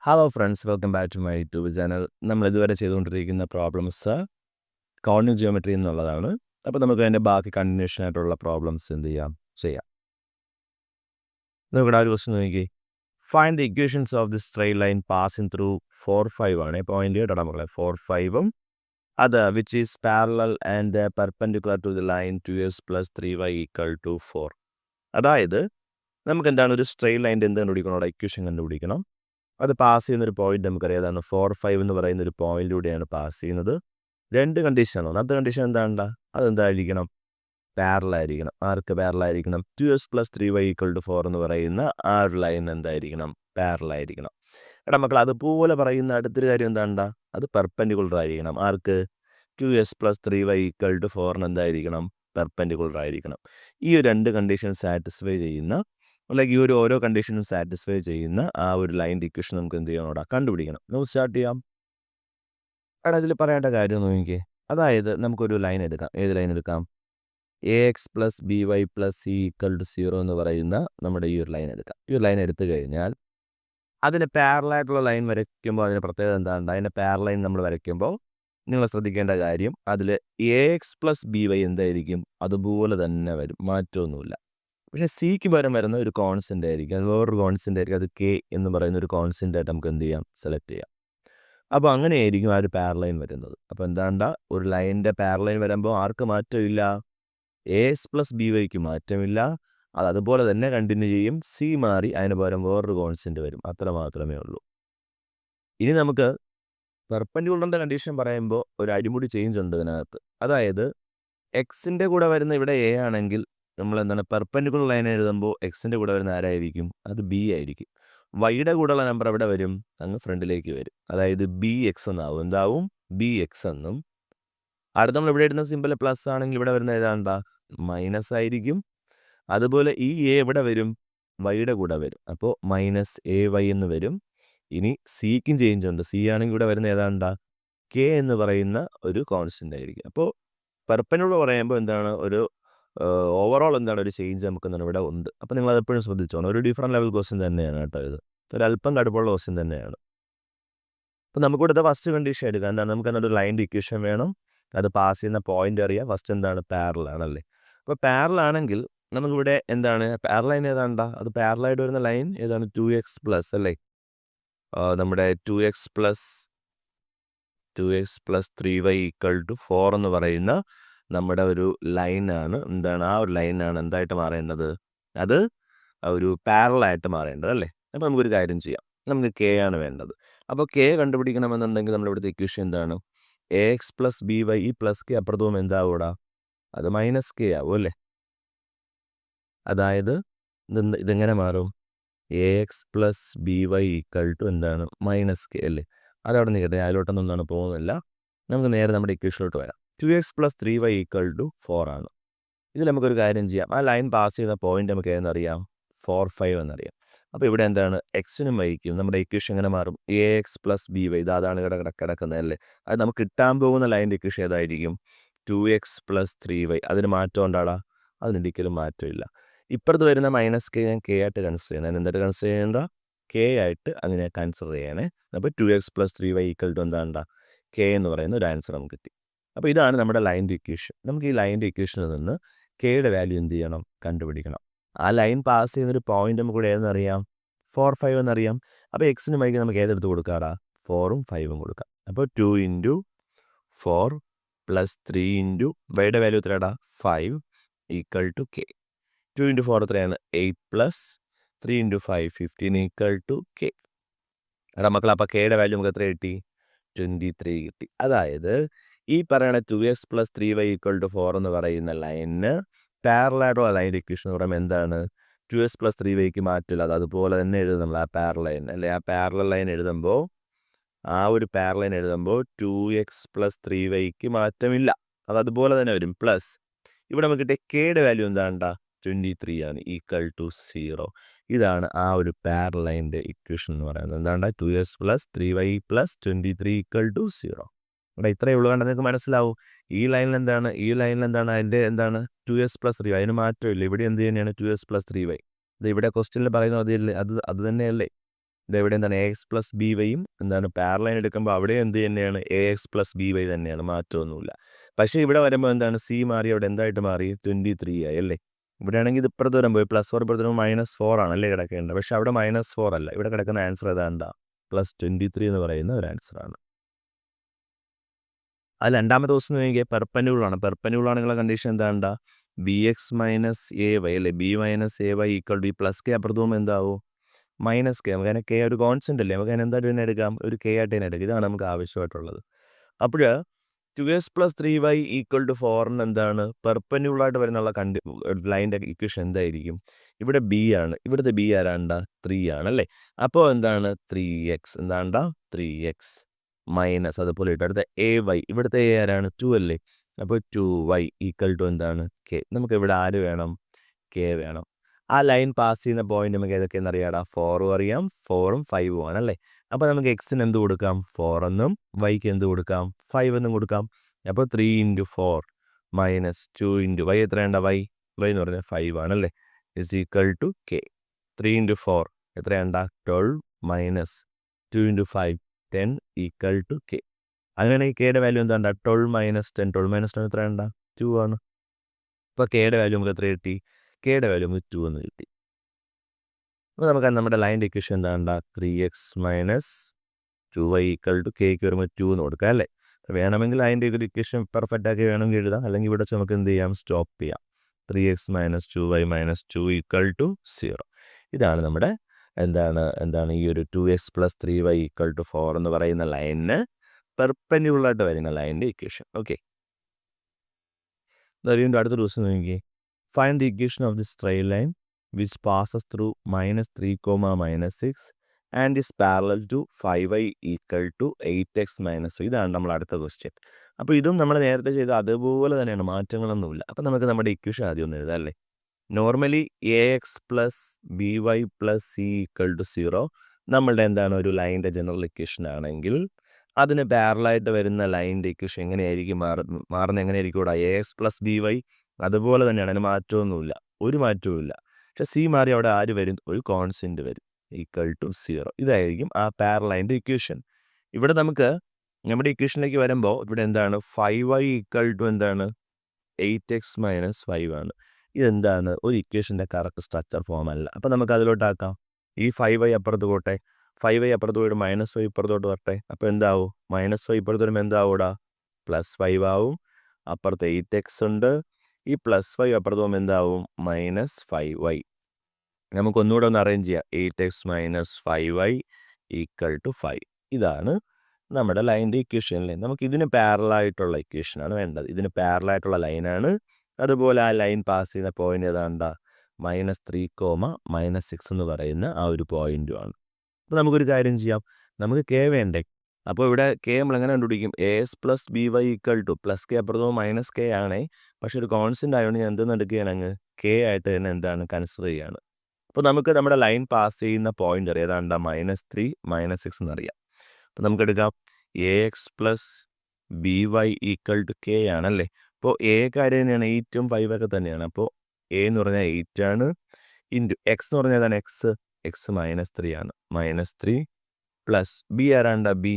Hello friends, welcome back to my YouTube channel. നമ്മൾ ഇതുവരെ ചെയ്തുകൊണ്ടിരിക്കുന്ന പ്രോബ്ലംസ് കോർഡിനേറ്റ് ജിയോമെട്രി എന്നുള്ളതാണ്. അപ്പോൾ നമുക്ക് അതിൻ്റെ ബാക്കി കണ്ടിന്യൂഷൻ ആയിട്ടുള്ള പ്രോബ്ലംസ് ചെയ്യാം. നമുക്ക് ആ ഒരു ക്വസ്റ്റ്യൻ നോക്കി. Find the equations of the straight line passing through 4, 5 ആണ് പോയിന്റ് കേട്ടോ മക്കളെ. 4, 5 അത് which is parallel and perpendicular to the line 2x + 3y = 4. അതായത് നമുക്ക് എന്താണ് ഒരു സ്ട്രെയിറ്റ് ലൈൻ്റെ എന്ത് കണ്ടുപിടിക്കണം, അവിടെ ഇക്വേഷൻ കണ്ടുപിടിക്കണം. അത് പാസ് ചെയ്യുന്നൊരു പോയിന്റ് നമുക്കറിയാം, അതാണ് 4, 5 എന്ന് പറയുന്ന ഒരു പോയിന്റിലൂടെയാണ് പാസ് ചെയ്യുന്നത്. രണ്ട് കണ്ടീഷനാണ്. ഒന്നാമത്തെ കണ്ടീഷൻ എന്താണ്ട, അതെന്തായിരിക്കണം, പാരലായിരിക്കണം. ആർക്ക് പാരലായിരിക്കണം? 2x + 3y = 4 എന്ന് പറയുന്ന ആ ഒരു ലൈൻ എന്തായിരിക്കണം, പാരലായിരിക്കണം. എടാ മക്കൾ, അതുപോലെ പറയുന്ന അടുത്തൊരു കാര്യം എന്താണ്ട, അത് പെർപെൻഡിക്കുലർ ആയിരിക്കണം. ആർക്ക്? 2x + 3y = 4 എന്തായിരിക്കണം, പെർപെൻഡിക്കുലർ ആയിരിക്കണം. ഈ ഒരു രണ്ട് കണ്ടീഷൻ സാറ്റിസ്ഫൈ ചെയ്യുന്ന, അല്ലെങ്കിൽ ഈ ഒരു ഓരോ കണ്ടീഷനും സാറ്റിസ്ഫൈ ചെയ്യുന്ന ആ ഒരു ലൈൻ്റെ ഇക്വേഷൻ നമുക്ക് എന്ത് ചെയ്യണം, അവിടെ കണ്ടുപിടിക്കണം. നമുക്ക് സ്റ്റാർട്ട് ചെയ്യാം. എടാ ഇതിൽ പറയേണ്ട കാര്യം നോക്കിക്കേ. അതായത് നമുക്കൊരു ലൈൻ എടുക്കാം. ഏത് ലൈൻ എടുക്കാം? ax + by + c = 0 എന്ന് പറയുന്ന നമ്മുടെ ഈ ഒരു ലൈൻ എടുക്കാം. ഈ ഒരു ലൈൻ എടുത്തു കഴിഞ്ഞാൽ അതിന് പാരലായിട്ടുള്ള ലൈൻ വരയ്ക്കുമ്പോൾ അതിന് പ്രത്യേകത എന്താണ്? അതിൻ്റെ പാരലൈൻ നമ്മൾ വരയ്ക്കുമ്പോൾ നിങ്ങൾ ശ്രദ്ധിക്കേണ്ട കാര്യം, അതിൽ ax + by എന്തായിരിക്കും, അതുപോലെ തന്നെ വരും, മാറ്റമൊന്നുമില്ല. പക്ഷേ സിക്ക് പകരം വരുന്ന ഒരു കോൺസ്റ്റൻ്റ് ആയിരിക്കും. അത് വേറൊരു കോൺസ്റ്റൻ്റ് ആയിരിക്കും. അത് കെ എന്ന് പറയുന്ന ഒരു കോൺസ്റ്റൻ്റ് ആയിട്ട് നമുക്ക് എന്ത് ചെയ്യാം, സെലക്ട് ചെയ്യാം. അപ്പോൾ അങ്ങനെയായിരിക്കും ആ ഒരു പാരലൈൻ വരുന്നത്. അപ്പോൾ എന്താണ്ട, ഒരു ലൈനിൻ്റെ പാരലൈൻ വരുമ്പോൾ ആർക്ക് മാറ്റമില്ല? എക്സ് + by മാറ്റമില്ല. അത് അതുപോലെ തന്നെ കണ്ടിന്യൂ ചെയ്യും. സി മാറി അതിന് പകരം വേറൊരു കോൺസ്റ്റൻ്റ് വരും. അത്ര മാത്രമേ ഉള്ളൂ. ഇനി നമുക്ക് പെർപെൻഡിക്കുലറിൻ്റെ കണ്ടീഷൻ പറയുമ്പോൾ ഒരു അടിമുടി ചേഞ്ച് ഉണ്ട് ഇതിനകത്ത്. അതായത് എക്സിൻ്റെ കൂടെ വരുന്ന ഇവിടെ എ ആണെങ്കിൽ നമ്മൾ എന്താണ് പെർപെൻഡിക്കുലർ ലൈൻ എഴുതുമ്പോൾ എക്സിൻ്റെ കൂടെ വരുന്ന ആരായിരിക്കും? അത് ബി ആയിരിക്കും. വൈയുടെ കൂടെയുള്ള നമ്പർ അവിടെ വരും, അങ്ങ് ഫ്രണ്ടിലേക്ക് വരും. അതായത് ബി എക്സ് എന്നാവും. എന്താവും? ബി എക്സ് എന്നും. അടുത്ത നമ്മൾ ഇവിടെ ഇടുന്ന സിമ്പിൾ പ്ലസ് ആണെങ്കിൽ ഇവിടെ വരുന്ന ഏതാണ്ടാ, മൈനസ് ആയിരിക്കും. അതുപോലെ ഈ എ ഇവിടെ വരും, വൈയുടെ കൂടെ വരും. അപ്പോൾ -ay എന്ന് വരും. ഇനി സിക്കും ചേഞ്ച് ഉണ്ട്. സി ആണെങ്കിൽ ഇവിടെ വരുന്ന ഏതാണ്ടാ, കെ എന്ന് പറയുന്ന ഒരു കോൺസ്റ്റൻ്റ് ആയിരിക്കും. അപ്പോൾ പെർപെൻഡിക്കുലർ പറയുമ്പോൾ എന്താണ്, ഒരു ഓവറോൾ എന്താണ് ഒരു ചേഞ്ച് നമുക്ക് ഇവിടെ ഉണ്ട്. അപ്പോൾ നിങ്ങൾ അതെപ്പോഴും ശ്രദ്ധിച്ചോണം. ഒരു ഡിഫറൻറ്റ് ലെവൽ ക്വസ്റ്റ്യൻ തന്നെയാണ് കേട്ടോ ഇത്. ഒരല്പം കടുപ്പമുള്ള ക്വസ്റ്റ്യൻ തന്നെയാണ്. അപ്പോൾ നമുക്കിവിടുത്തെ ഫസ്റ്റ് കണ്ടീഷൻ എടുക്കാം. എന്താണ്, നമുക്ക് എന്നൊരു ലൈൻ്റെ ഇക്വേഷൻ വേണം. അത് പാസ് ചെയ്യുന്ന പോയിന്റ് അറിയാം. ഫസ്റ്റ് എന്താണ്, പാരലാണല്ലേ. അപ്പോൾ പാരലാണെങ്കിൽ നമുക്കിവിടെ എന്താണ്, പാരലൈൻ ഏതാണ്ടാ, അത് പാരലായിട്ട് വരുന്ന ലൈൻ ഏതാണ്, 2x+ അല്ലേ. നമ്മുടെ 2x + 3y = 4 എന്ന് പറയുന്ന നമ്മുടെ ഒരു ലൈനാണ്. എന്താണ്, ആ ഒരു ലൈനാണ് എന്തായിട്ട് മാറേണ്ടത്, അത് ഒരു പാരലായിട്ട് മാറേണ്ടത് അല്ലേ. അപ്പോൾ നമുക്കൊരു കാര്യം ചെയ്യാം. നമുക്ക് കെ ആണ് വേണ്ടത്. അപ്പോൾ കെ കണ്ടുപിടിക്കണമെന്നുണ്ടെങ്കിൽ നമ്മളിവിടുത്തെ ഇക്വേഷൻ എന്താണ്, ax + by ഈ പ്ലസ് കെ അപ്പുറത്തും എന്താവൂടാ, അത് -k ആവും അല്ലേ. അതായത് ഇതെങ്ങനെ മാറും, ax + by = എന്താണ്, -k അല്ലേ. അതവിടെ നിൽക്കട്ടെ, അതിലോട്ടൊന്നും എന്താണ് പോകുന്നില്ല. നമുക്ക് നേരെ നമ്മുടെ ഇക്വേഷനിലോട്ട് വരാം. 2x + 3y = 4 ആണ്. ഇതിൽ നമുക്കൊരു കാര്യം ചെയ്യാം. ആ ലൈൻ പാസ് ചെയ്യുന്ന പോയിന്റ് നമുക്ക് ഏതെന്നറിയാം, 4, 5 എന്നറിയാം. അപ്പോൾ ഇവിടെ എന്താണ്, എക്സിനും വൈക്കും നമ്മുടെ ഇക്വേഷൻ എങ്ങനെ മാറും, ax + by അതാണ് ഇവിടെ കിടക്കുന്നത് അല്ലേ. അത് നമുക്ക് കിട്ടാൻ പോകുന്ന ലൈൻ്റെ ഇക്വേഷൻ ഏതായിരിക്കും, 2x + 3y. അതിന് മാറ്റം ഉണ്ടാടാ, അതിനൊരിക്കലും മാറ്റമില്ല. ഇപ്പുറത്ത് വരുന്ന -k ഞാൻ k ആയിട്ട് കൺസിഡർ ചെയ്യണം. എന്തായിട്ട് കൺസിഡർ ചെയ്യേണ്ട, k ആയിട്ട് അതിനെ കൺസിഡർ ചെയ്യണേ. അപ്പോൾ 2x + 3y = എന്താണ്ടാ, k എന്ന് പറയുന്ന ഒരു ആൻസർ നമുക്ക് കിട്ടി. അപ്പോൾ ഇതാണ് നമ്മുടെ ലൈൻ്റെ ഇക്വേഷൻ. നമുക്ക് ഈ ലൈൻ്റെ ഇക്വേഷനിൽ നിന്ന് കെയുടെ വാല്യൂ എന്ത് ചെയ്യണം, കണ്ടുപിടിക്കണം. ആ ലൈൻ പാസ് ചെയ്യുന്നൊരു പോയിന്റ് നമുക്ക് ഇവിടെ ഏതെന്നറിയാം, 4, 5 എന്നറിയാം. അപ്പോൾ എക്സിന് വൈകി നമുക്ക് ഏതെടുത്ത് കൊടുക്കാറാ, 4ഉം 5ഉം കൊടുക്കാം. അപ്പോൾ 2 × 4 + 3 × വൈയുടെ വാല്യൂ എത്രയാടാ, 5 = k. 2 × 4 എത്രയാണ്, 8 + 3 × 5 15 = k. എടാ മക്കൾ, അപ്പോൾ കെയുടെ വാല്യൂ നമുക്ക് എത്ര കിട്ടി, 23 കിട്ടി. അതായത് ഈ പറയുന്ന 2x + 3y = 4 എന്ന് പറയുന്ന ലൈനിന് പാരലായിട്ടുള്ള ലൈൻ്റെ ഇക്വേഷൻ എന്ന് പറയുമ്പോൾ എന്താണ്, 2x + 3yക്ക് മാറ്റില്ല. അത് അതുപോലെ തന്നെ എഴുതും നമ്മൾ ആ പാരലൈൻ അല്ലെ. ആ പാരലൽ ലൈൻ എഴുതുമ്പോൾ, ആ ഒരു പാരലൈൻ എഴുതുമ്പോൾ 2x + 3yക്ക് മാറ്റമില്ല. അത് അതുപോലെ തന്നെ വരും. പ്ലസ് ഇവിടെ നമുക്ക് കിട്ടിയ കെയുടെ വാല്യൂ എന്താണ്ടാ, 23 ആണ്, = 0. ഇതാണ് ആ ഒരു പാരലൈൻ്റെ ഇക്വേഷൻ എന്ന് പറയുന്നത്. എന്താണ്ട്, 2x + 3y + 23 = 0. ഇവിടെ ഇത്രയേ ഉള്ളൂ. കണ്ടാൽ നിങ്ങൾക്ക് മനസ്സിലാവും. ഈ ലൈനിൽ എന്താണ്, അതിൻ്റെ എന്താണ്, 2x + 3y, അതിന് മാറ്റമില്ല. ഇവിടെ എന്ത് തന്നെയാണ്, 2x + 3y. ഇത് ഇവിടെ ക്വസ്റ്റ്യനിൽ പറയുന്നത് അത് തന്നെയല്ലേ. ഇതെവിടെ എന്താണ് എ എക്സ് പ്ലസ് ബി വൈയും എന്താണ് പാരലൈൻ എടുക്കുമ്പോൾ അവിടെ എന്ത് തന്നെയാണ് a x plus b y തന്നെയാണ്, മാറ്റമൊന്നുമില്ല. പക്ഷേ ഇവിടെ വരുമ്പോൾ എന്താണ് സി മാറി അവിടെ എന്തായിട്ട് മാറി 23 ആയി അല്ലേ. ഇവിടെ ആണെങ്കിൽ ഇത് ഇപ്പുറത്ത് വരുമ്പോൾ +4 ഇപ്പുറത്ത് വരുമ്പോൾ -4 ആണല്ലേ കിടക്കേണ്ടത്. പക്ഷേ അവിടെ -4 അല്ല, ഇവിടെ കിടക്കുന്ന ആൻസർ ഏതാണ്ടാ +23 എന്ന് പറയുന്ന ഒരു ആൻസറാണ്. അത് രണ്ടാമത്തെ ക്വസ്റ്റ്യൻ നോക്കിയാൽ പെർപ്പൻഡിക്കുലറാണ്. പെർപ്പൻഡിക്കുലറാണെന്നുള്ള കണ്ടീഷൻ എന്താണ്ടാ b x minus a y അല്ലേ, b minus a y equal b plus k അപ്പുറത്ത് പോകുമ്പോൾ എന്താവും -k. നമുക്ക് അതിനെ കെ ഒരു കോൺസ്റ്റൻ്റ് അല്ലേ, നമുക്ക് അതിനെ എന്തായിട്ട് തന്നെ എടുക്കാം, ഒരു കെ ആയിട്ട് തന്നെ എടുക്കാം. ഇതാണ് നമുക്ക് ആവശ്യമായിട്ടുള്ളത്. അപ്പോൾ 2x + 3y = 4 എന്താണ് പെർപ്പൻഡിക്കുലറായിട്ട് വരുന്നുള്ള ലൈൻ്റെ ഇക്വേഷൻ എന്തായിരിക്കും, ഇവിടെ ബി ആണ്, ഇവിടുത്തെ ബി ആരാണ്ടാ 3 ആണല്ലേ. അപ്പോൾ എന്താണ് 3x എന്താണ്ടാ 3x മൈനസ് അതുപോലെ അടുത്ത എ വൈ, ഇവിടുത്തെ എ ആരാണ് 2 അല്ലേ, അപ്പോൾ 2y = എന്താണ് k. നമുക്ക് ഇവിടെ ആര് വേണം, k വേണം. ആ ലൈൻ പാസ് ചെയ്യുന്ന പോയിന്റ് നമുക്ക് ഏതൊക്കെയെന്ന് അറിയാടാ, 4 അറിയാം, 4ഉം 5ഉം ആണല്ലേ. അപ്പോൾ നമുക്ക് എക്സിന് എന്ത് കൊടുക്കാം 4 എന്നും വൈക്ക് എന്ത് കൊടുക്കാം 5 എന്നും കൊടുക്കാം. അപ്പോൾ 3 × 4 - 2 × y എത്രയാണ്ട വൈ എന്ന് പറഞ്ഞാൽ 5 ആണല്ലേ, = k. 3 × 4 എത്രയാണ്ടാ 12 - 2 × 5 10 = k. അങ്ങനെ ഈ കെയുടെ വാല്യൂ എന്താണ്ടാ 12 - 10 12 - 10 എത്രയാണ്ടാ 2 ആണ്. അപ്പോൾ കെയുടെ വാല്യൂ നമുക്ക് എത്ര കിട്ടി, കെയുടെ വാല്യൂ നമുക്ക് 2 എന്ന് കിട്ടി. അപ്പോൾ നമുക്ക് നമ്മുടെ ലൈൻ്റെ ഇക്വേഷൻ എന്താണ്ടാ 3x - 2y = kക്ക് വരുമ്പോൾ 2 എന്ന് കൊടുക്കാം അല്ലേ. വേണമെങ്കിൽ അതിൻ്റെ ഒരു ഇക്വേഷൻ പെർഫെക്റ്റ് ആക്കി വേണമെങ്കിൽ എഴുതാം, അല്ലെങ്കിൽ ഇവിടെ നമുക്ക് എന്ത് ചെയ്യാം സ്റ്റോപ്പ് ചെയ്യാം. 3x - 2y - 2 = 0. ഇതാണ് നമ്മുടെ എന്താണ് ഈ ഒരു 2x + 3y = 4 എന്ന് പറയുന്ന ലൈനിന് പെർപ്പൻഡിക്കുലറായിട്ട് വരുന്ന ലൈൻ്റെ ഇക്വേഷൻ. ഓക്കെ, വീണ്ടും അടുത്ത ദിവസം നോക്കി, find the equation of the straight line which passes through -3, -6 and is parallel to 5y = 8x - 1. ഇതാണ് നമ്മൾ അടുത്ത ക്വസ്റ്റ്യൻ. അപ്പോൾ ഇതും നമ്മൾ നേരത്തെ ചെയ്ത അതുപോലെ തന്നെയാണ്, മാറ്റങ്ങളൊന്നുമില്ല. അപ്പോൾ നമുക്ക് നമ്മുടെ ഇക്വേഷൻ ആദ്യം ഒന്ന് എഴുതാം അല്ലേ. നോർമലി AX + BY + C = 0 നമ്മളുടെ എന്താണ് ഒരു ലൈൻ്റെ ജനറൽ ഇക്വേഷൻ ആണെങ്കിൽ, അതിന് പാരലായിട്ട് വരുന്ന ലൈൻ്റെ ഇക്വേഷൻ എങ്ങനെയായിരിക്കും മാറുന്നത് എങ്ങനെയായിരിക്കും ഇവിടെ AX + BY അതുപോലെ തന്നെയാണ്, അതിന് മാറ്റമൊന്നുമില്ല, ഒരു മാറ്റവും ഇല്ല. പക്ഷേ സി മാറി അവിടെ ആര് വരും, ഒരു കോൺസ്റ്റൻ്റ് വരും =0. ഇതായിരിക്കും ആ പാരലൈൻ്റെ ഇക്വേഷൻ. ഇവിടെ നമുക്ക് നമ്മുടെ ഇക്വേഷനിലേക്ക് വരുമ്പോൾ ഇവിടെ എന്താണ് 5y = എന്താണ് 8x - 5 ആണ്. ഇതെന്താണ് ഒരു ഇക്വേഷൻ്റെ കറക്റ്റ് സ്ട്രക്ചർ ഫോം അല്ല. അപ്പോൾ നമുക്ക് അതിലോട്ടാക്കാം, ഈ 5y അപ്പുറത്ത് പോട്ടെ, 5y അപ്പുറത്ത് പോയിട്ട് -y ഇപ്പുറത്തോട്ട് വരട്ടെ. അപ്പോൾ എന്താവും -y ഇപ്പുറത്ത് വരുമ്പോൾ എന്താവൂടാ +5 ആവും, അപ്പുറത്ത് 8x ഉണ്ട്, ഈ +5 അപ്പുറത്ത് പോകുമ്പോൾ എന്താവും -5y. നമുക്കൊന്നുകൂടെ ഒന്ന് അറേഞ്ച് ചെയ്യാം, 8x - 5y = 5. ഇതാണ് നമ്മുടെ ലൈൻ്റെ ഇക്വേഷനിലെ നമുക്ക് ഇതിന് പാരലായിട്ടുള്ള ഇക്വേഷനാണ് വേണ്ടത്. ഇതിന് പാരലായിട്ടുള്ള ലൈനാണ്, അതുപോലെ ആ ലൈൻ പാസ് ചെയ്യുന്ന പോയിന്റ് ഏതാണ്ടാ -3, -6 എന്ന് പറയുന്ന ആ ഒരു പോയിന്റുമാണ്. അപ്പോൾ നമുക്കൊരു കാര്യം ചെയ്യാം, നമുക്ക് കെ വേണ്ടേ. അപ്പോൾ ഇവിടെ കെ നമ്മൾ എങ്ങനെ കണ്ടുപിടിക്കും, AS + BY = +k അപ്പുറത്ത് -k ആണേ, പക്ഷെ ഒരു കോൺസ്റ്റൻ്റ് ആയതുകൊണ്ട് ഞാൻ എന്തെന്ന് എടുക്കുകയാണ്, അങ്ങ് കെ ആയിട്ട് തന്നെ എന്താണ് കൺസിഡർ ചെയ്യുകയാണ്. അപ്പോൾ നമുക്ക് നമ്മുടെ ലൈൻ പാസ് ചെയ്യുന്ന പോയിന്റ് അറിയാം, ഏതാണ്ടാ -3, -6 എന്നറിയാം. അപ്പോൾ നമുക്കെടുക്കാം AX + BY = k ആണല്ലേ. അപ്പോൾ എ കാര്യം തന്നെയാണ്, 8ഉം 5 ഒക്കെ തന്നെയാണ്. അപ്പോൾ എ എന്ന് പറഞ്ഞാൽ 8 ആണ്, ഇൻറ്റു എക്സ് എന്ന് പറഞ്ഞാൽ ഏതാണ് എക്സ് -3 ആണ്, -3 പ്ലസ് ബി ആരാണ്ടാ ബി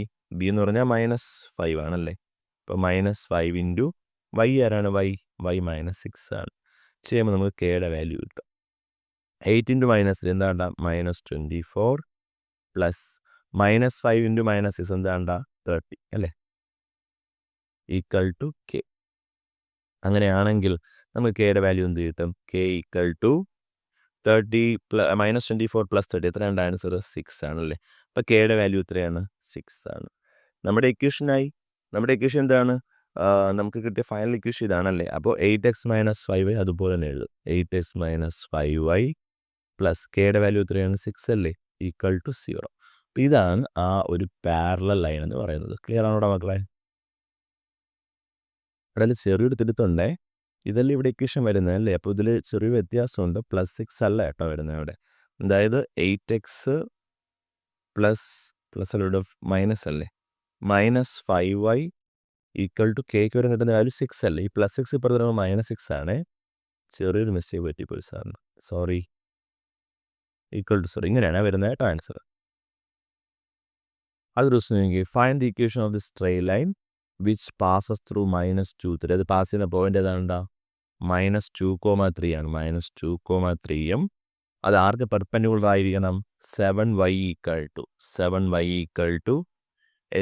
എന്ന് പറഞ്ഞാൽ -5 ആണല്ലേ. അപ്പോൾ -5 ഇൻറ്റു വൈ ആരാണ് വൈ -6 ആണ്. ചെയ്യുമ്പോൾ നമുക്ക് കെയുടെ വാല്യൂ കിട്ടും. 8 × -3 എന്താണ്ടാ -24 പ്ലസ് -5 × -6 എന്താണ്ടാ 30 അല്ലേ, = k. അങ്ങനെയാണെങ്കിൽ നമുക്ക് കെയുടെ വാല്യൂ എന്ത് കിട്ടും, k = 30 -24 + 30 എത്രയാണ് ആൻസർ 6 ആണല്ലേ. അപ്പോൾ കെയുടെ വാല്യൂ എത്രയാണ് 6 ആണ്. നമ്മുടെ ഇക്വേഷനായി, നമ്മുടെ ഇക്വേഷൻ എന്താണ്, നമുക്ക് കിട്ടിയ ഫൈനൽ ഇക്വേഷൻ ഇതാണല്ലേ. അപ്പോൾ 8x - 5y അതുപോലെ തന്നെ എഴുതും, 8x - 5y പ്ലസ് കെയുടെ വാല്യൂ എത്രയാണ് 6 അല്ലേ, = 0. അപ്പോൾ ഇതാണ് ആ ഒരു പാരലൽ ലൈൻ എന്ന് പറയുന്നത്. ക്ലിയർ ആണോടാ മക്കളെ? ഇവിടെ ചെറിയൊരു തിരുത്തുണ്ടേ, ഇതല്ലേ ഇവിടെ ഇക്വേഷൻ വരുന്നത് അല്ലേ. അപ്പോൾ ഇതിൽ ചെറിയൊരു വ്യത്യാസമുണ്ട്, +6 അല്ല കേട്ടോ വരുന്നത് അവിടെ. അതായത് 8x പ്ലസ് അല്ല, ഇവിടെ മൈനസ് അല്ലേ, -5y = കെക്ക് വരെ കിട്ടുന്ന വാല്യൂ 6 അല്ലേ. ഈ +6 ഇപ്പോൾ വരുമ്പോൾ -6 ആണ്, ചെറിയൊരു മിസ്റ്റേക്ക് പറ്റിപ്പോയി സാറിന്, സോറി. ഇങ്ങനെയാണ് വരുന്നത് കേട്ടോ ആൻസർ. അടുത്ത ക്വസ്റ്റ്യൻ നോക്കി find the equation of the straight line which passes through -2, 3. അത് പാസ് ചെയ്യുന്ന പോയിന്റ് ഏതാണ്ടാ -2,3 ആണ്. -2,3യും അത് ആർക്ക് പെർപെൻഡിക്കുലർ ആയിരിക്കണം? 7y =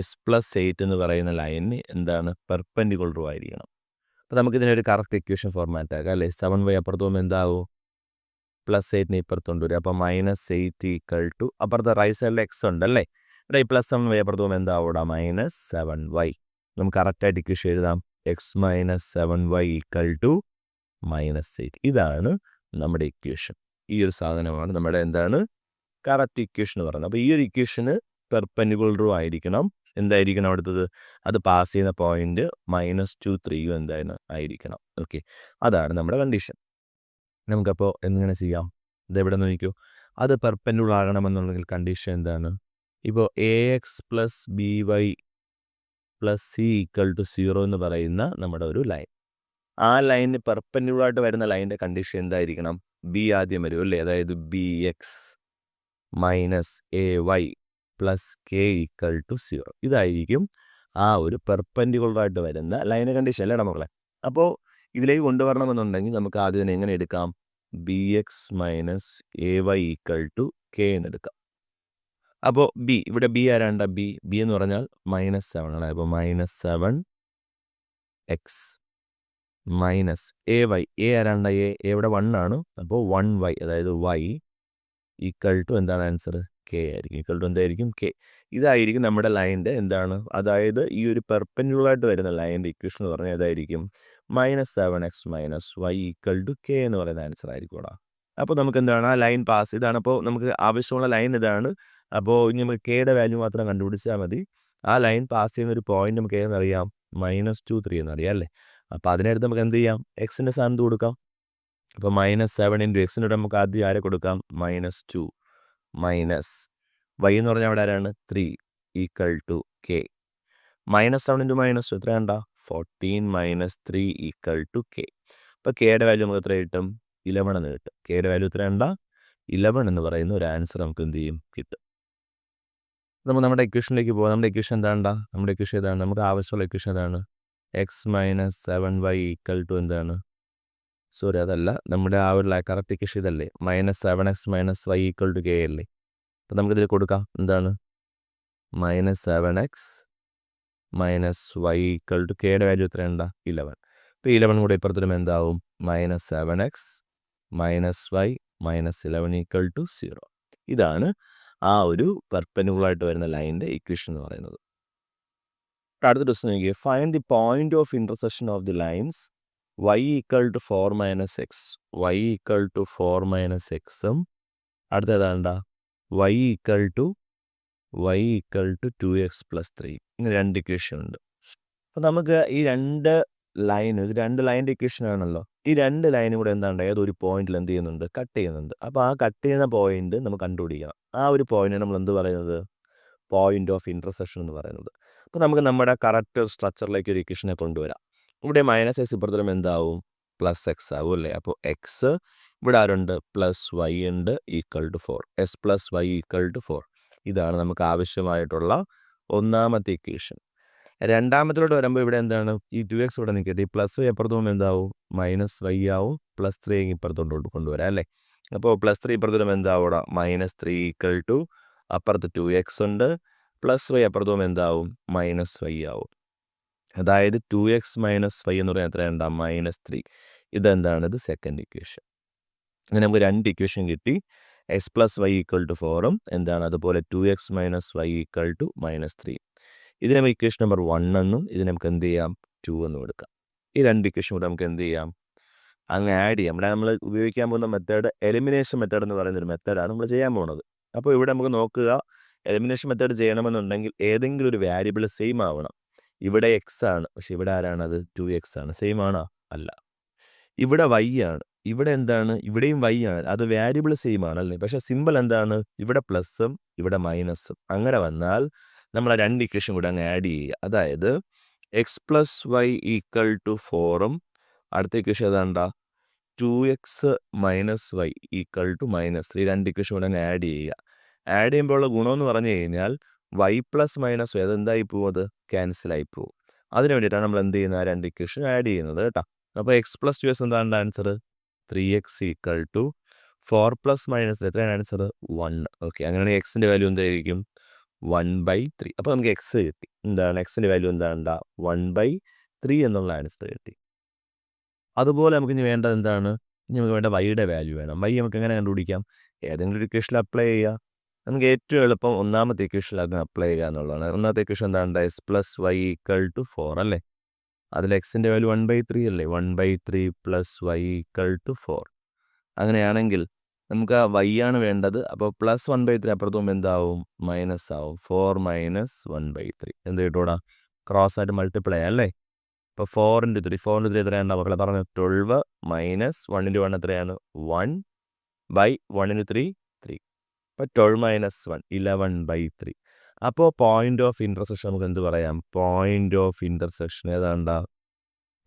s+8 എന്ന് പറയുന്ന ലൈനിന് എന്താണ് പെർപെൻഡിക്കുലറും ആയിരിക്കണം. അപ്പോൾ നമുക്കിതിനൊരു കറക്റ്റ് ഇക്വേഷൻ ഫോർമാറ്റ് ആക്കാം അല്ലേ. 7y അപ്പുറത്ത് പോകുമ്പോൾ എന്താവും? +8 ഇപ്പുറത്ത് കൊണ്ടുവരും. അപ്പോൾ -8 അപ്പുറത്തെ റൈറ്റ് സൈഡിൽ എക്സ് ഉണ്ടല്ലേ. ഇവിടെ ഈ +7y അപ്പുറത്ത് പോകുമ്പോൾ എന്താവൂടാ? -7y. നമുക്ക് കറക്റ്റായിട്ട് ഇക്വേഷൻ എഴുതാം. x - 7y = -8. ഇതാണ് നമ്മുടെ ഇക്വേഷൻ. ഈ ഒരു സാധനമാണ് നമ്മുടെ എന്താണ് കറക്റ്റ് ഇക്വേഷൻ എന്ന് പറയുന്നത്. അപ്പോൾ ഈ ഒരു ഇക്വേഷന് പെർപെൻഡിക്കുലറും ആയിരിക്കണം. എന്തായിരിക്കണം അടുത്തത്? അത് പാസ് ചെയ്യുന്ന പോയിന്റ് -2, 3 എന്താണ് ആയിരിക്കണം. ഓക്കെ, അതാണ് നമ്മുടെ കണ്ടീഷൻ. നമുക്കപ്പോൾ എങ്ങനെ ചെയ്യാം? ഇതെവിടെ നോക്കിക്കോ. അത് പെർപെൻഡിക്കുലർ ആകണമെന്നുണ്ടെങ്കിൽ കണ്ടീഷൻ എന്താണ്? ഇപ്പോൾ AX + BY + C = 0 എന്ന് പറയുന്ന നമ്മുടെ ഒരു ലൈൻ, ആ ലൈനിന് പെർപെൻഡിക്കുലർ ആയിട്ട് വരുന്ന ലൈനിൻ്റെ കണ്ടീഷൻ എന്തായിരിക്കണം? ബി ആദ്യം വരും അല്ലേ. അതായത് BX - AY + K = 0. ഇതായിരിക്കും ആ ഒരു പെർപെൻഡിക്കുലർ ആയിട്ട് വരുന്ന ലൈൻ്റെ കണ്ടീഷൻ അല്ലേ മക്കളെ. അപ്പോൾ ഇതിലേക്ക് കൊണ്ടുവരണമെന്നുണ്ടെങ്കിൽ നമുക്ക് ആദ്യം തന്നെ എങ്ങനെ എടുക്കാം? BX - AY = K എന്നെടുക്കാം. അപ്പോൾ ഇവിടെ ബി ആരാണ്ട? ബി എന്ന് പറഞ്ഞാൽ -7 ആണ്. അപ്പോൾ -7x - AY. ആരാണ്ട? ഇവിടെ 1 ആണ്. അപ്പോൾ 1y, അതായത് y = എന്താണ് ആൻസർ? K ആയിരിക്കും. എന്തായിരിക്കും? K. ഇതായിരിക്കും നമ്മുടെ ലൈനിൻ്റെ എന്താണ്, അതായത് ഈ ഒരു പെർപെൻഡിക്കുലർ ആയിട്ട് വരുന്ന ലൈനിൻ്റെ ഇക്വേഷൻ എന്ന് പറഞ്ഞാൽ ഏതായിരിക്കും? -7x - y = K എന്ന് പറയുന്ന ആൻസർ ആയിരിക്കും. അപ്പോൾ നമുക്ക് എന്താണ് ആ ലൈൻ പാസ്, ഇതാണ്. അപ്പോൾ നമുക്ക് ആവശ്യമുള്ള ലൈൻ ഇതാണ്. അപ്പോൾ ഇനി നമുക്ക് കെയുടെ വാല്യൂ മാത്രം കണ്ടുപിടിച്ചാൽ മതി. ആ ലൈൻ പാസ് ചെയ്യുന്ന ഒരു പോയിന്റ് നമുക്ക് ഏതെന്നറിയാം? -2, 3 എന്നറിയാം അല്ലേ. അപ്പോൾ അതിനടുത്ത് നമുക്ക് എന്ത് ചെയ്യാം? എക്സിൻ്റെ സ്ഥാനത്ത് കൊടുക്കാം. അപ്പോൾ -7 × x നമുക്ക് ആദ്യം ആരെ കൊടുക്കാം? -2 മൈനസ് y എന്ന് പറഞ്ഞാൽ അവിടെ ആരാണ്? 3 = K. -7 × -2 എത്രയാണ്ടാ? 14 - 3 = K. അപ്പോൾ കെയുടെ വാല്യൂ നമുക്ക് എത്ര കിട്ടും? 11 എന്ന് കിട്ടും. കെയുടെ വാല്യൂ എത്രയാണ്ടാ? 11 എന്ന് പറയുന്ന ഒരു ആൻസർ നമുക്ക് എന്ത് ചെയ്യും? കിട്ടും. നമുക്ക് നമ്മുടെ ഇക്വേഷനിലേക്ക് പോകാം. നമ്മുടെ ഇക്വേഷൻ എന്താണ്ടാ? നമ്മുടെ ഇക്വേഷൻ ഏതാണ്? നമുക്ക് ആവശ്യമുള്ള ഇക്വേഷൻ ഏതാണ്? x - 7y = എന്താണ്? സോറി, അതല്ല. നമ്മുടെ ആ ഒരു കറക്റ്റ് ഇക്വേഷൻ ഇതല്ലേ? -7x - y = K അല്ലേ. അപ്പോൾ നമുക്കിതിൽ കൊടുക്കാം. എന്താണ്? -7x - y = കെയുടെ വാല്യൂ എത്രയാണ്ടാ? 11. ഇപ്പോൾ 11 കൂടെ ഇപ്പുറത്തും എന്താവും? -7x - y - 11 = 0. ഇതാണ് ആ ഒരു പെർപെൻഡിക്കുലർ ആയിട്ട് വരുന്ന ലൈനിൻ്റെ ഇക്വേഷൻ എന്ന് പറയുന്നത്. അടുത്ത ക്വസ്റ്റ്യൻ നോക്കിയേ. Find the point of intersection of the lines y = 4 - x. y = 4 - x ഉം അടുത്ത ഏതാണ്ടാ? y = 2x + 3. ഇങ്ങനെ രണ്ട് ഇക്വേഷൻ ഉണ്ട്. അപ്പോൾ നമുക്ക് ഈ രണ്ട് ലൈനിൻ്റെ ഇക്വേഷൻ ആണല്ലോ. ഈ രണ്ട് ലൈനും കൂടെ എന്താണ്ട് ഏതൊരു പോയിന്റിൽ എന്ത് ചെയ്യുന്നുണ്ട്? കട്ട് ചെയ്യുന്നുണ്ട്. അപ്പോൾ ആ കട്ട് ചെയ്യുന്ന പോയിന്റ് നമുക്ക് കണ്ടുപിടിക്കണം. ആ ഒരു പോയിന്റിനെ നമ്മൾ എന്ത് പറയുന്നത്? പോയിന്റ് ഓഫ് ഇന്റർസെക്ഷൻ എന്ന് പറയുന്നത്. അപ്പോൾ നമുക്ക് നമ്മുടെ കറക്റ്റ് സ്ട്രക്ചറിലേക്ക് ഒരു ഇക്വേഷനെ കൊണ്ടുവരാം. ഇവിടെ -x ഇപ്പുറത്തും എന്താവും? +x ആവും അല്ലേ. അപ്പോൾ എക്സ് ഇവിടെ ആരുണ്ട്? +y ഉണ്ട് = 4. s + y = 4. ഇതാണ് നമുക്ക് ആവശ്യമായിട്ടുള്ള ഒന്നാമത്തെ ഇക്വേഷൻ. രണ്ടാമത്തിലോട്ട് വരുമ്പോൾ ഇവിടെ എന്താണ്? ഈ 2x ഇവിടെ നിൽക്കട്ടെ. ഈ +y അപ്പുറത്ത് പോകുമ്പോൾ എന്താവും? -y ആവും. +3 ഇപ്പുറത്തോട്ട് കൊണ്ടുവരാം അല്ലേ. അപ്പോൾ +3 ഇപ്പുറത്ത് വരുമ്പോൾ എന്താവും? -3 = അപ്പുറത്ത് 2x ഉണ്ട്. +y അപ്പുറത്ത് പോകുമ്പോൾ എന്താവും? -y ആവും. അതായത് 2x - y എന്ന് പറഞ്ഞാൽ എത്രയാണ്ടാ? -3. ഇതെന്താണ്? ഇത് സെക്കൻഡ് ഇക്വേഷൻ. അങ്ങനെ നമുക്ക് രണ്ട് ഇക്വേഷൻ കിട്ടി. x + y = 4 എന്താണ്? അതുപോലെ 2x - y = -3. ഇതിനെ നമുക്ക് ഇക്വേഷൻ നമ്പർ 1 എന്നും ഇതിനെ നമുക്ക് എന്ത് ചെയ്യാം? 2 എന്നും എടുക്കാം. ഈ രണ്ട് ഇക്വേഷൻ കൂടെ നമുക്ക് എന്ത് ചെയ്യാം? അങ്ങ് ആഡ് ചെയ്യാം. ഇവിടെ നമ്മൾ ഉപയോഗിക്കാൻ പോകുന്ന മെത്തേഡ് എലിമിനേഷൻ മെത്തേഡ് എന്ന് പറയുന്നൊരു മെത്തേഡാണ് നമ്മൾ ചെയ്യാൻ പോകുന്നത്. അപ്പോൾ ഇവിടെ നമുക്ക് നോക്കുക, എലിമിനേഷൻ മെത്തേഡ് ചെയ്യണമെന്നുണ്ടെങ്കിൽ ഏതെങ്കിലും ഒരു വേരിയബിൾ സെയിം ആവണം. ഇവിടെ x ആണ്, പക്ഷെ ഇവിടെ ആരാണത്? 2x ആണ്. സെയിം ആണോ? അല്ല. ഇവിടെ y ആണ്, ഇവിടെ എന്താണ്? ഇവിടെയും y ആണ്. അത് വേരിയബിൾ സെയിം ആണല്ലേ. പക്ഷെ സിമ്പിൾ എന്താണ്? ഇവിടെ പ്ലസും ഇവിടെ മൈനസും. അങ്ങനെ വന്നാൽ നമ്മൾ ആ രണ്ട് ഇക്വേഷൻ കൂടെ അങ്ങ് ആഡ് ചെയ്യുക. അതായത് x + y = 4 അടുത്ത ഇക്വേഷൻ ഏതാണ്ടാ? 2x - y = -3. രണ്ട് ഇക്വേഷൻ കൂടെ അങ്ങ് ആഡ് ചെയ്യുക. ആഡ് ചെയ്യുമ്പോൾ ഉള്ള ഗുണമെന്ന് പറഞ്ഞു കഴിഞ്ഞാൽ വൈ പ്ലസ് മൈനസ് അതെന്തായി പോകും, അത് ക്യാൻസലായി പോകും. അതിന് വേണ്ടിയിട്ടാണ് നമ്മൾ എന്ത് ചെയ്യുന്നത്, രണ്ട് ഇക്വേഷൻ ആഡ് ചെയ്യുന്നത് കേട്ടോ. അപ്പോൾ എക്സ് പ്ലസ് 2s എന്താണ് answer, 3x equal to 4 plus minus എത്രയാണ് ആൻസർ 1. ഓക്കെ, അങ്ങനെയാണെങ്കിൽ എക്സിൻ്റെ വാല്യൂ എന്തായിരിക്കും 1/3. അപ്പോൾ നമുക്ക് എക്സ് കിട്ടി. എന്താണ് എക്സിൻ്റെ വാല്യൂ എന്താണ് 1/3 എന്നുള്ള ആൻസർ കിട്ടി. അതുപോലെ നമുക്ക് ഇനി വേണ്ടത് എന്താണ്, ഇനി നമുക്ക് വേണ്ട വൈയുടെ വാല്യൂ വേണം. വൈ നമുക്ക് എങ്ങനെ കണ്ടുപിടിക്കാം, ഏതെങ്കിലും ഒരു ഇക്വേഷനിൽ അപ്ലൈ ചെയ്യുക. നമുക്ക് ഏറ്റവും എളുപ്പം ഒന്നാമത്തെ ഇക്വേഷനിൽ അങ്ങ് അപ്ലൈ ചെയ്യുക എന്നുള്ളതാണ്. ഒന്നാമത്തെ ഇക്വേഷൻ എന്താണ്, s plus y equal to 4 അല്ലേ. അതിൽ എക്സിൻ്റെ വാല്യൂ 1/3 അല്ലേ, 1/3 പ്ലസ് വൈ ഈക്വൽ ടു 4. അങ്ങനെയാണെങ്കിൽ നമുക്ക് ആ വൈ ആണ് വേണ്ടത്. അപ്പോൾ പ്ലസ് 1/3 അപ്പുറത്തും എന്താവും, മൈനസ് ആവും. 4 മൈനസ് 1/3 എന്ത് കിട്ടൂടാ, ക്രോസ് ആയിട്ട് മൾട്ടിപ്ലൈ അല്ലേ. അപ്പോൾ 4 × 3 4 × 3 എത്രയാണ് മക്കളെ പറഞ്ഞു, 12 മൈനസ് 1 × 1 എത്രയാണ് 1/1 × 3 3. അപ്പോൾ 12 മൈനസ് 1 11/3. അപ്പോൾ പോയിന്റ് ഓഫ് ഇൻ്റർസെക്ഷൻ നമുക്ക് എന്ത് പറയാം, പോയിന്റ് ഓഫ് ഇൻ്റർസെക്ഷൻ ഏതാണ്ടാ,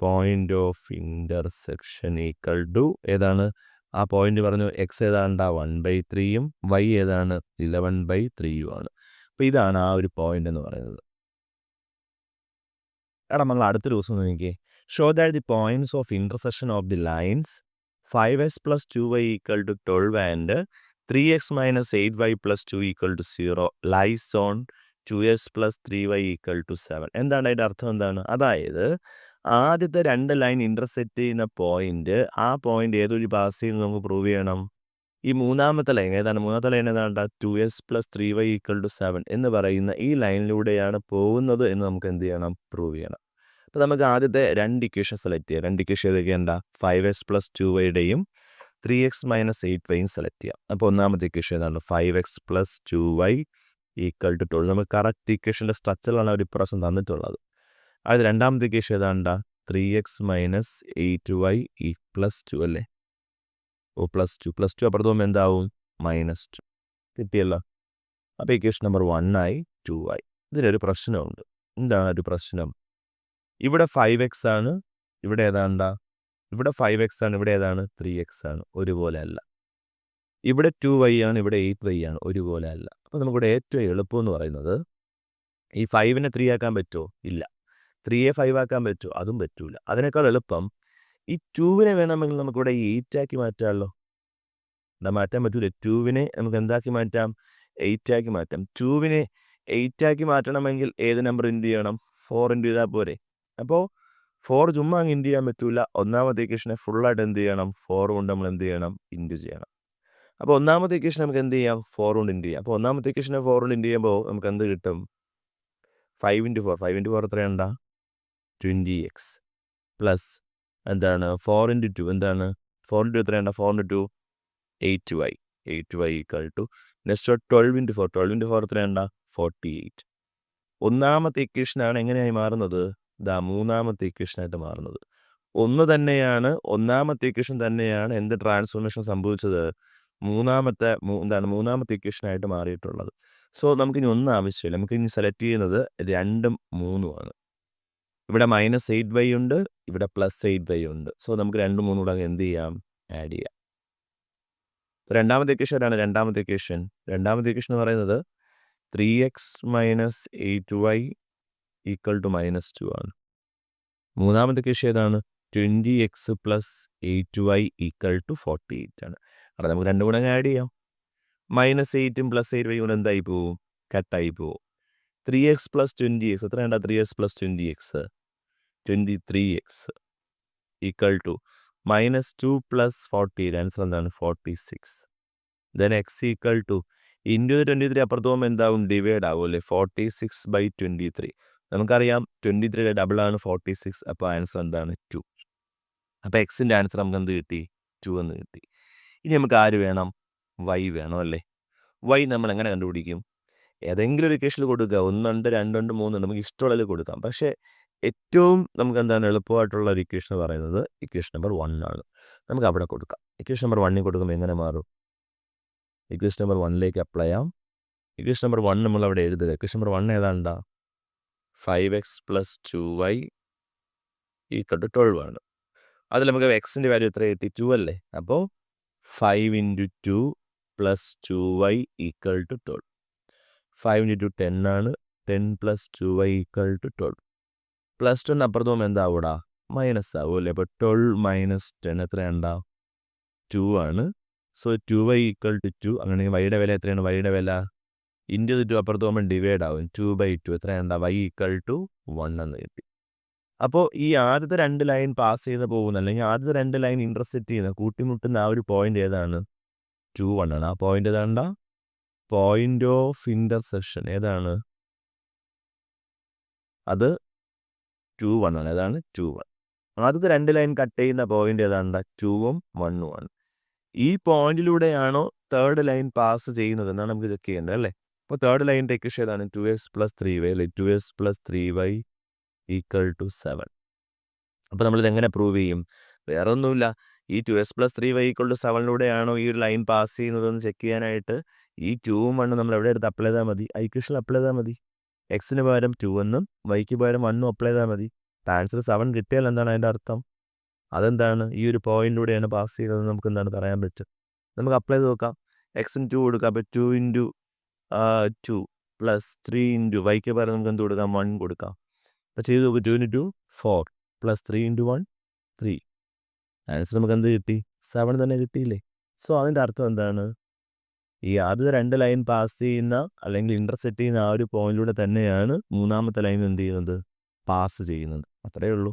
point of intersection equal to ഏതാണ്, ആ പോയിന്റ് പറഞ്ഞു എക്സ് ഏതാണ്ടാ 1/3 വൈ ഏതാണ് 11/3 ആണ്. അപ്പോൾ ഇതാണ് ആ ഒരു പോയിന്റ് എന്ന് പറയുന്നത്. എടാ നമ്മൾ അടുത്ത ദിവസം നോക്കിയേ, show that the points of intersection of the lines 5s plus 2y equal to 12 and 3x minus 8y plus 2 equal to 0 lies on 2s plus 3y equal to 7. എന്താണ് അതിൻ്റെ അർത്ഥം, എന്താണ്, അതായത് ആദ്യത്തെ രണ്ട് ലൈൻ ഇൻ്റർസെക്റ്റ് ചെയ്യുന്ന പോയിന്റ്, ആ point ഏതൊരു പാസ് ചെയ്യുന്നത് നമുക്ക് പ്രൂവ് ചെയ്യണം. ഈ മൂന്നാമത്തെ ലൈൻ ഏതാണ്, മൂന്നാമത്തെ ലൈൻ ഏതാണ്ടാ 2s plus 3y equal to 7 എന്ന് പറയുന്ന ഈ ലൈനിലൂടെയാണ് പോകുന്നത് എന്ന് നമുക്ക് എന്ത് ചെയ്യണം, പ്രൂവ് ചെയ്യണം. അപ്പോൾ നമുക്ക് ആദ്യത്തെ രണ്ട് ഇക്വേഷൻ സെലക്ട് ചെയ്യാം. രണ്ട് ഇക്വേഷൻ ഏതൊക്കെയാണ്, 5s പ്ലസ് 2yയുടെയും 3x മൈനസ് 8yയും സെലക്ട് ചെയ്യാം. അപ്പോൾ ഒന്നാമത്തെ ഇക്വേഷൻ ഏതാണ്, 5x plus 2y equal to 12. നമുക്ക് കറക്റ്റ് ഇക്വേഷൻ്റെ സ്ട്രക്ചറിലാണ് ഒരു ഇപ്രാവശ്യം തന്നിട്ടുള്ളത്. അത് രണ്ടാമത്തെ ഇക്വേഷൻ ഏതാണ്ടാ 3x മൈനസ് 8y പ്ലസ് 2 അല്ലേ. ഓ പ്ലസ് 2 അപ്പുറത്ത് പോകുമ്പോൾ എന്താവും, -2 കിട്ടിയല്ലോ. അപ്പോൾ ഇക്വേഷൻ നമ്പർ 1 ആയി 2 ആയി. ഇതിനൊരു പ്രശ്നമുണ്ട്. എന്താണ് ഒരു പ്രശ്നം, ഇവിടെ 5x ആണ്, ഇവിടെ ഏതാണ്ടാ, ഇവിടെ 5x ആണ്, ഇവിടെ ഏതാണ് 3x ആണ്, ഒരുപോലെ അല്ല. ഇവിടെ 2y ആണ്, ഇവിടെ 8y ആണ്, ഒരുപോലെ അല്ല. അപ്പോൾ നമുക്കിവിടെ ഏറ്റവും എളുപ്പം എന്ന് പറയുന്നത്, ഈ 5നെ 3 ആക്കാൻ പറ്റുമോ, ഇല്ല. 3യെ 5 ആക്കാൻ പറ്റുമോ, അതും പറ്റൂല. അതിനേക്കാൾ എളുപ്പം ഈ 2നെ വേണമെങ്കിൽ നമുക്കിവിടെ 8 ആക്കി മാറ്റാമല്ലോ. എന്താ മാറ്റാൻ പറ്റൂല, 2നെ നമുക്ക് എന്താക്കി മാറ്റാം, 8 ആക്കി മാറ്റാം. 2നെ 8 ആക്കി മാറ്റണമെങ്കിൽ ഏത് നമ്പർ ഇൻറ്റു ചെയ്യണം, 4 ഇൻറ്റു ചെയ്താൽ പോരെ. അപ്പോൾ 4 ചുമ്മാ അങ്ങ് ഇൻറ്റു ചെയ്യാൻ പറ്റൂല. ഒന്നാമത്തെ ഇക്വേഷനെ ഫുള്ളായിട്ട് എന്ത് ചെയ്യണം, 4 കൊണ്ട് നമ്മൾ എന്ത് ചെയ്യണം, ഇൻറ്റു ചെയ്യണം. അപ്പോൾ ഒന്നാമത്തെ ഇക്വേഷൻ നമുക്ക് എന്ത് ചെയ്യാം, 4 കൊണ്ട് ഇൻറ്റു ചെയ്യാം. അപ്പോൾ ഒന്നാമത്തെ ഇക്വേഷനെ 4 കൊണ്ട് ഇൻറ്റു ചെയ്യുമ്പോൾ നമുക്ക് എന്ത് കിട്ടും, 5 × 4 5 × 4 എത്രയുണ്ടാ 20x പ്ലസ് എന്താണ് 4 × 2 എന്താണ് 4 × 2 എത്രയുണ്ടാ 4 × 2 8y ഈക്വൽ ടു നെക്സ്റ്റ് 12 × 4 12 × 4 എത്രയുണ്ടാ 48. ഒന്നാമത്തെ ഇക്വേഷനാണ് എങ്ങനെയായി മാറുന്നത്, ഇതാ മൂന്നാമത്തെ ഇക്വേഷനായിട്ട് മാറുന്നത്. ഒന്നാമത്തെ ഇക്വേഷൻ തന്നെയാണ് എന്ത് ട്രാൻസ്ഫോർമേഷൻ സംഭവിച്ചത്, മൂന്നാമത്തെ ഇക്വേഷനായിട്ട് മാറിയിട്ടുള്ളത്. സോ നമുക്കിനി ഒന്നും ആവശ്യമില്ല, നമുക്കിനി സെലക്ട് ചെയ്യുന്നത് 2ഉം 3ഉം ആണ്. ഇവിടെ -8y ഉണ്ട്, ഇവിടെ +8y ഉണ്ട്. സോ നമുക്ക് 2ഉം 3ഉം കൂടെ എന്ത് ചെയ്യാം, ആഡ് ചെയ്യാം. രണ്ടാമത്തെ ഇക്വേഷൻ ആണ് രണ്ടാമത്തെ ഇക്വേഷൻ എന്ന് പറയുന്നത് 3x minus 8y equal to -2 ആണ്. മൂന്നാമത്തെ ഇക്വേഷൻ ഏതാണ്, 20x plus 8y equal to 48 ആണ്. അവിടെ നമുക്ക് രണ്ടും കൂടെ ആഡ് ചെയ്യാം. -8ഉം +8y കൂടെ എന്തായി പോവും, കട്ടായി പോവും. 3x പ്ലസ് 20x എത്രയുണ്ടാ 3x plus 20x 23x equal to -2 plus 48 answer എന്താണ് 46. Then x equal to into 23 അപ്പുറത്ത് പോകുമ്പോൾ എന്താവും, ഡിവൈഡ് ആവും അല്ലേ, 46/23. നമുക്കറിയാം 23യുടെ ഡബിളാണ് 46. അപ്പോൾ ആൻസർ എന്താണ് 2. അപ്പോൾ എക്സിൻ്റെ ആൻസർ നമുക്ക് എന്ത് കിട്ടി, 2 എന്ന് കിട്ടി. ഇനി നമുക്ക് ആര് വേണം, y വേണം അല്ലേ. y നമ്മൾ എങ്ങനെ കണ്ടുപിടിക്കും, ഏതെങ്കിലും ഒരു ഇക്വേഷനിൽ കൊടുക്കുക, 1 ഉണ്ട് 2 ഉണ്ട് 3 ഉണ്ട്, നമുക്ക് ഇഷ്ടമുള്ളതിൽ കൊടുക്കാം. പക്ഷേ ഏറ്റവും നമുക്ക് എന്താണ് എളുപ്പമായിട്ടുള്ള ഒരു ഇക്വേഷൻ പറയുന്നത് ഇക്വേഷൻ നമ്പർ 1 ആണ്. നമുക്ക് അവിടെ കൊടുക്കാം. ഇക്വേഷൻ നമ്പർ 1 കൊടുക്കുമ്പോൾ എങ്ങനെ മാറും, ഇക്വേഷൻ നമ്പർ 1ലേക്ക് അപ്ലൈ ചെയ്യാം. ഇക്വേഷൻ നമ്പർ 1 നമ്മൾ അവിടെ എഴുതുക. ഇക്വേഷൻ നമ്പർ 1 ഏതാണ്ടാ 5x plus 2y equal to 12 ആണ്. അതിൽ നമുക്ക് എക്സിൻ്റെ വാല്യൂ എത്ര കിട്ടി, 2 അല്ലേ. അപ്പോൾ 5 × 2 plus 2y equal to 12. 5 into 10 ആണ്. 10 plus 2y equal to 12. Plus 10 അപ്പുറത്ത് പോകുമ്പോൾ എന്താവൂടാ? മൈനസ് ആവും അല്ലേ? അപ്പോൾ 12 മൈനസ് 10 എത്രയുണ്ടാവും? 2 ആണ്. So 2y equal to 2. അങ്ങനെയെങ്കിൽ വൈയുടെ വില എത്രയാണ്? വൈയുടെ വില ഇൻറ്റു 2 അപ്പുറത്ത് പോകുമ്പോൾ ഡിവൈഡ് ആവും. 2/2 എത്രയുണ്ടാവും? y ഈക്വൽ ടു 1 എന്ന് കിട്ടി. അപ്പോൾ ഈ ആദ്യത്തെ 2 ലൈൻ പാസ് ചെയ്ത് പോകുന്ന അല്ലെങ്കിൽ ആദ്യത്തെ 2 ലൈൻ ഇൻ്റർസെക്റ്റ് ചെയ്യുന്ന കൂട്ടിമുട്ടുന്ന ആ ഒരു പോയിന്റ് ഏതാണ്? 2, 1 ആണ്. ആ പോയിന്റ് ഏതാണ്ടാ? പോയിന്റ് ഓഫ് ഇൻ്റർസെക്ഷൻ ഏതാണ്? അത് 2, 1 ആണ്. ഏതാണ്? 2, 1. ആദ്യത്തെ 2 ലൈൻ കട്ട് ചെയ്യുന്ന പോയിന്റ് ഏതാണ്ടാ? 2ഉം 1ഉം ആണ്. ഈ പോയിന്റിലൂടെയാണോ തേർഡ് ലൈൻ പാസ് ചെയ്യുന്നത് എന്നാണ് നമുക്ക് ചെക്ക് ചെയ്യേണ്ടത് അല്ലേ? അപ്പോൾ തേർഡ് ലൈനിൻ്റെ ഇക്വേഷൻ ഏതാണ്? 2x + 3y അല്ലേ? 2x + 3y equal to 7. അപ്പോൾ നമ്മളിത് എങ്ങനെ പ്രൂവ് ചെയ്യും? വേറെ ഒന്നുമില്ല. ഈ 2x + 3y ഈക്വൽ ടു 7ലൂടെയാണോ ഈ ഒരു ലൈൻ പാസ് ചെയ്യുന്നതെന്ന് ചെക്ക് ചെയ്യാനായിട്ട് ഈ 2ഉം 1ഉം നമ്മൾ എവിടെ എടുത്ത് അപ്ലൈ ചെയ്താൽ മതി? ഇക്വേഷനിൽ അപ്ലൈ ചെയ്താൽ മതി. എക്സിന് പകരം 2 എന്നും വൈക്ക് പകരം 1ഉം അപ്ലൈ ചെയ്താൽ മതി. ആൻസർ 7 കിട്ടിയാൽ എന്താണ് അതിൻ്റെ അർത്ഥം? അതെന്താണ്? ഈ ഒരു പോയിന്റിലൂടെയാണ് പാസ് ചെയ്തതെന്ന് നമുക്ക് എന്താണ് പറയാൻ പറ്റും? നമുക്ക് അപ്ലൈ ചെയ്ത് നോക്കാം. എക്സിന് 2 കൊടുക്കാം. അപ്പോൾ 2 ഇൻറ്റു 2 പ്ലസ് 3 ഇൻറ്റു വൈക്ക് പകരം നമുക്ക് എന്ത് കൊടുക്കാം? 1 കൊടുക്കാം. അപ്പോൾ ചെയ്ത് നോക്കും. 2 ഇൻറ്റു 4 പ്ലസ് 3 ഇൻറ്റു 1 3. ആൻസർ നമുക്ക് എന്ത് കിട്ടി? 7 തന്നെ കിട്ടിയില്ലേ? സോ അതിൻ്റെ അർത്ഥം എന്താണ്? ഈ ആദ്യത്തെ 2 ലൈൻ പാസ് ചെയ്യുന്ന അല്ലെങ്കിൽ ഇൻ്റർസെക്റ്റ് ചെയ്യുന്ന ആ ഒരു പോയിന്റിലൂടെ തന്നെയാണ് മൂന്നാമത്തെ ലൈൻ എന്ത് ചെയ്യുന്നത്? പാസ് ചെയ്യുന്നത്. അത്രയേ ഉള്ളൂ.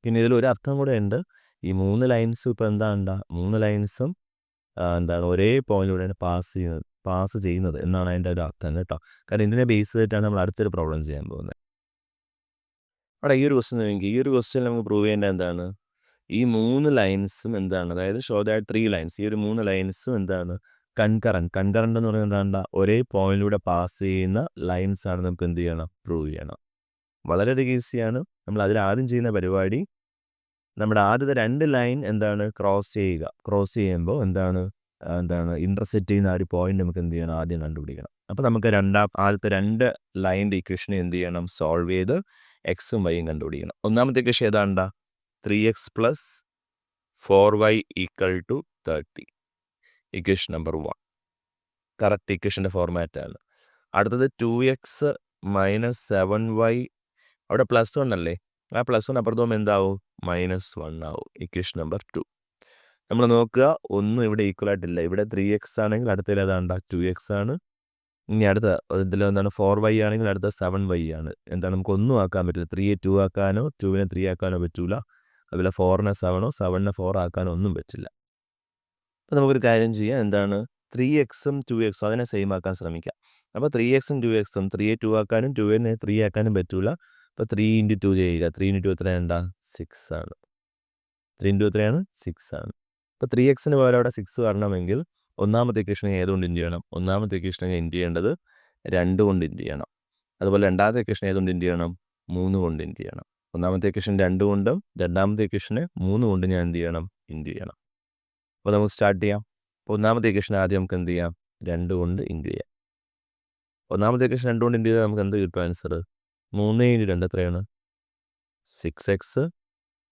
പിന്നെ ഇതിലൊരു അർത്ഥം കൂടെ ഉണ്ട്. ഈ 3 ലൈൻസും ഇപ്പോൾ എന്താ? 3 ലൈൻസും എന്താണ് ഒരേ പോയിന്റിലൂടെയാണ് പാസ് ചെയ്യുന്നത് എന്നാണ് അതിൻ്റെ ഒരു അർത്ഥം കേട്ടോ. കാരണം ഇതിനെ ബേസ് ചെയ്തിട്ടാണ് നമ്മൾ അടുത്തൊരു പ്രോബ്ലം ചെയ്യാൻ പോകുന്നത്. അവിടെ ഈ ഒരു ക്വസ്റ്റ്യൻ നോക്കി. ഈ ഒരു ക്വസ്റ്റ്യൻ നമുക്ക് പ്രൂവ് ചെയ്യേണ്ടത് എന്താണ്? ഈ 3 ലൈൻസും എന്താണ്? അതായത് ഷോ ദാറ്റ് 3 ലൈൻസ്. ഈ ഒരു 3 ലൈൻസും എന്താണ്? കൺകറൻറ്റ് എന്ന് പറയുന്നത് എന്താ? ഒരേ പോയിന്റിലൂടെ പാസ് ചെയ്യുന്ന ലൈൻസ് ആണ് നമുക്ക് എന്ത് ചെയ്യണം? പ്രൂവ് ചെയ്യണം. വളരെയധികം ഈസിയാണ്. നമ്മൾ അതിൽ ആദ്യം ചെയ്യുന്ന പരിപാടി നമ്മുടെ ആദ്യത്തെ 2 ലൈൻ എന്താണ്? ക്രോസ് ചെയ്യുക. ക്രോസ് ചെയ്യുമ്പോൾ എന്താണ് ഇൻ്റർസെക്റ്റ് ചെയ്യുന്ന ആ ഒരു പോയിന്റ് നമുക്ക് എന്ത് ചെയ്യണം? ആദ്യം കണ്ടുപിടിക്കണം. അപ്പോൾ നമുക്ക് ആദ്യത്തെ 2 ലൈൻ്റെ ഇക്വേഷനെ എന്ത് ചെയ്യണം? സോൾവ് ചെയ്ത് എക്സും വൈയും കണ്ടുപിടിക്കണം. ഒന്നാമത്തെ ഇക്വേഷൻ ഏതാണ്ടാ? 3x + 4y equal to 30. Equation number 1 correct ഇക്വേഷൻ്റെ ഫോർമാറ്റാണ്. അടുത്തത് 2x - 7y. അവിടെ +1 അല്ലേ? ആ +1 അപ്പുറത്ത് പോകുമ്പോൾ എന്താവും? -1 ആവും. ഇക്വേഷൻ നമ്പർ 2 നമ്മൾ നോക്കുക. ഒന്നും ഇവിടെ ഈക്വൽ ആയിട്ടില്ല. ഇവിടെ 3x ആണെങ്കിൽ അടുത്തതിൽ ഏതാണ്ടാ? 2x ആണ്. ഇനി അടുത്ത ഇതിൽ എന്താണ്? 4y ആണെങ്കിൽ അടുത്ത 7y ആണ്. എന്താണ്? നമുക്ക് ഒന്നും ആക്കാൻ പറ്റില്ല. 3യെ 2 ആക്കാനോ 2നെ 3 ആക്കാനോ പറ്റൂല. അതുപോലെ 4നെ 7ഓ 7നെ 4 ആക്കാനോ ഒന്നും പറ്റില്ല. അപ്പോൾ നമുക്കൊരു കാര്യം ചെയ്യാം. എന്താണ്? 3xും 2xും അതിനെ സെയിം ആക്കാൻ ശ്രമിക്കാം. അപ്പോൾ 3xും 2xും 3യെ 2 ആക്കാനും 2നെ 3 ആക്കാനും പറ്റൂല. അപ്പോൾ 3 ഇൻറ്റു 2 ചെയ്യുക. 3 ഇൻറ്റു 2 എത്രയാണ്ടാ? 6 ആണ്. 3 ഇൻറ്റു 3 6 ആണ്. അപ്പോൾ 3xന് പകരം അവിടെ 6 വരണമെങ്കിൽ ഒന്നാമത്തെ ഇക്വേഷനെ ഏതുകൊണ്ട് ഇൻറ്റു ചെയ്യണം? ഒന്നാമത്തെ ഇക്വേഷനെ ഇൻറ്റു ചെയ്യേണ്ടത് 2 കൊണ്ട് ഇൻറ്റു ചെയ്യണം. അതുപോലെ രണ്ടാമത്തെ ഇക്വേഷൻ ഏതുകൊണ്ട് ഇൻറ്റു ചെയ്യണം? 3 കൊണ്ട് ഇൻറ്റു ചെയ്യണം. ഒന്നാമത്തെ ഇക്വേഷൻ 2 കൊണ്ടും രണ്ടാമത്തെ ഇക്വേഷനെ 3 കൊണ്ട് ഞാൻ എന്ത് ചെയ്യണം? ഇൻറ്റു ചെയ്യണം. അപ്പോൾ നമുക്ക് സ്റ്റാർട്ട് ചെയ്യാം. അപ്പോൾ ഒന്നാമത്തെ ഇക്വേഷൻ ആദ്യം നമുക്ക് എന്ത് ചെയ്യാം? 2 കൊണ്ട് ഇൻറ്റു ചെയ്യാം. ഒന്നാമത്തെ ഇക്വേഷൻ 2 കൊണ്ട് ഇൻറ്റു ചെയ്താൽ നമുക്ക് എന്ത് കിട്ടും? ആൻസർ 3 ഇൻറ്റു 2 എത്രയാണ്? 6x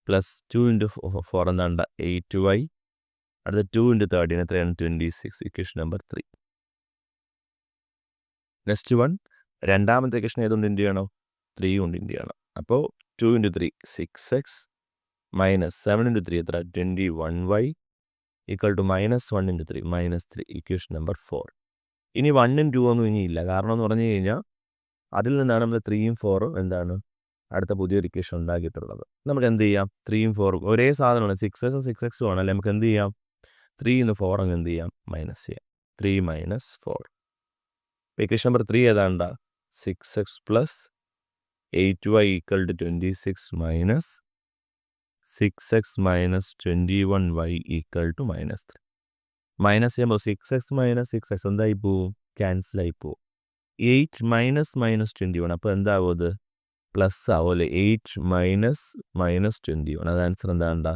plus 2 into 4 എന്താണ്ട? 8y. അടുത്ത 2 ഇൻറ്റു 13 എത്രയാണ്? 26. Equation number 3. നെക്സ്റ്റ് വൺ രണ്ടാമത്തെ ഇക്വേഷൻ ഏതുകൊണ്ട് ഇൻറ്റു ചെയ്യണം? 3 കൊണ്ട് ഇൻറ്റു ചെയ്യണം. അപ്പോൾ 2 ഇൻറ്റു 3 6x മൈനസ് 7 ഇൻറ്റു 3 എത്ര? 21y equal to -1 into 3 -3. Equation number 4. ഇനി 1ഉം 2 ഒന്നും ഇനിയില്ല. കാരണം എന്ന് പറഞ്ഞു കഴിഞ്ഞാൽ അതിൽ നിന്നാണ് നമ്മൾ 3ഉം 4ഉം എന്താണ് അടുത്ത പുതിയൊരു ഇക്വേഷൻ ഉണ്ടാക്കിയിട്ടുള്ളത്. നമുക്ക് എന്ത് ചെയ്യാം? 3ഉം 4ഉം ഒരേ സാധനമാണ്. 6xും 6xും ആണല്ലേ? നമുക്ക് എന്ത് ചെയ്യാം? 3 4 അങ്ങ് എന്ത് ചെയ്യാം? മൈനസ് ചെയ്യാം. 3 - 4. ഇക്വേഷൻ നമ്പർ 3 ഏതാണ്ടാ? 6x plus 8y equal to 26 minus 6x minus 21y equal to -3. Minus ചെയ്യുമ്പോൾ 6x - 6x എന്തായി പോവും? ക്യാൻസലായി പോവും. 8 മൈനസ് -21 അപ്പോൾ എന്താവും? അത് പ്ലസ് ആവും അല്ലേ? 8 മൈനസ് -21 അത് ആൻസർ എന്താണ്ടാ?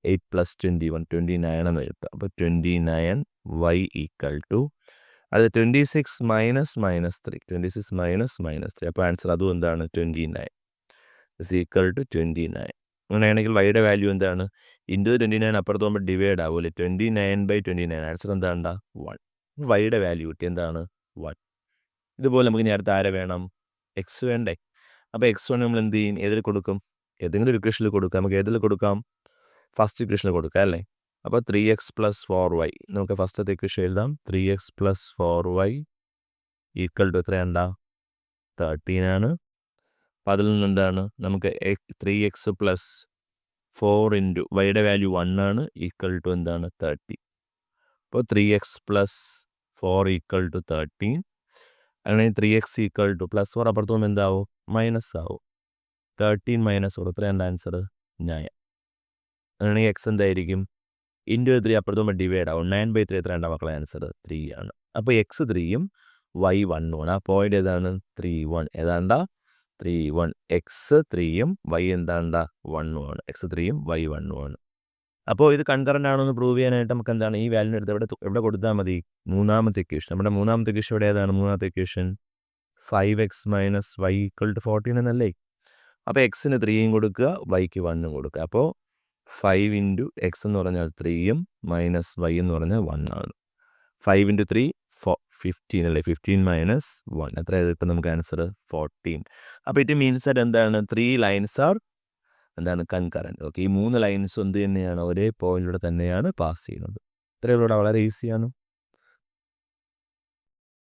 8 പ്ലസ് 21 29 എന്ന് കിട്ടും. അപ്പോൾ 29y ഈക്വൽ ടു അത് 26 മൈനസ് -3 26 മൈനസ് -3 അപ്പോൾ ആൻസർ അതും എന്താണ്? 29 ഇസ് ഈക്വൽ ടു 29. അങ്ങനെയാണെങ്കിൽ വൈയുടെ വാല്യൂ എന്താണ്? ഇൻറ്റു 29 അപ്പുറത്ത് പോകുമ്പോൾ ഡിവൈഡ് ആവും അല്ലേ? 29/29 ആൻസർ എന്താണ്ടാ? 1. വൈയുടെ വാല്യൂ കിട്ടി എന്താണ്? 1. ഇതുപോലെ നമുക്ക് ഇനി അടുത്ത ആരെ വേണം? എക്സ് വേണ്ടേ? അപ്പോൾ x1 നമ്മൾ എന്ത് ചെയ്യും? ഏതിൽ കൊടുക്കും? ഏതെങ്കിലും ഒരു ഇക്വേഷനിൽ കൊടുക്കാം. നമുക്ക് ഏതിൽ കൊടുക്കാം? ഫസ്റ്റ് ഇക്വേഷനിൽ കൊടുക്കാം അല്ലേ? അപ്പോൾ 3x + 4y നമുക്ക് ഫസ്റ്റത്തെ ഇക്വേഷൻ എഴുതാം. 3x + 4y equal to എത്രയാണ്ടാ? 13 ആണ്. അപ്പോൾ അതിൽ നിന്ന് എന്താണ്? നമുക്ക് 3x + 4 ഇൻറ്റു വൈയുടെ വാല്യൂ 1 ആണ് ഈക്വൽ ടു എന്താണ്? 30. അപ്പോൾ 3x + 4 ഈക്വൽ ടു 13. അങ്ങനെ 3x ഈക്വൽ ടു +4 അപ്പുറത്ത് പോകുമ്പോൾ എന്താവും? മൈനസ് ആവും. 13 - 4 എത്രയാണ് ആൻസർ? 9. അങ്ങനെയാണെങ്കിൽ എക്സ് എന്തായിരിക്കും? ഇൻറ്റു 3 അപ്പുറത്ത് പോകുമ്പോൾ ഡിവൈഡ് ആവും. 9/3 എത്രയാണ് മക്കളെ ആൻസർ? 3 ആണ്. അപ്പോൾ x 3യും y 1 ആണ്. ആ പോയിന്റ് ഏതാണ്? 3 1. ഏതാണ്ടാ? 3 1. x 3യും y എന്താണ്ടാ? 1 ആണ്. x 3യും y 1 ആണ്. അപ്പോൾ ഇത് കൺകറൻ്റ് ആണോ എന്ന് പ്രൂവ് ചെയ്യാനായിട്ട് നമുക്ക് എന്താണ്? ഈ വാല്യൂ എടുത്ത് എവിടെ കൊടുത്താൽ മതി? മൂന്നാമത്തെ ഇക്വേഷൻ. നമ്മുടെ മൂന്നാമത്തെ ഇക്വേഷൻ ഇവിടെ ഏതാണ്? മൂന്നാമത്തെ ഇക്വേഷൻ 5x - y = 14 എന്നല്ലേ? അപ്പോൾ എക്സിന് 3യും കൊടുക്കുക, വൈക്ക് 1ഉം കൊടുക്കുക. അപ്പോൾ 5 ഇൻറ്റു എക്സ് എന്ന് പറഞ്ഞാൽ 3യും മൈനസ് വൈ എന്ന് പറഞ്ഞാൽ 1 ആണ്. 5 ഇൻറ്റു 3 15 അല്ലേ? 15 - 1 എത്ര കിട്ടും നമുക്ക് ആൻസർ? 14. അപ്പോൾ ഇറ്റ് മീൻസ് ദാറ്റ് എന്താണ്? 3 ലൈൻസ് ആർ എന്താണ്? കൺകറൻറ്റ്. ഓക്കെ, ഈ 3 ലൈൻസും എന്ത് തന്നെയാണ്? ഒരേ പോയിന്റിലൂടെ തന്നെയാണ് പാസ് ചെയ്യുന്നത്. ഇത്രയുള്ള വളരെ ഈസിയാണ്.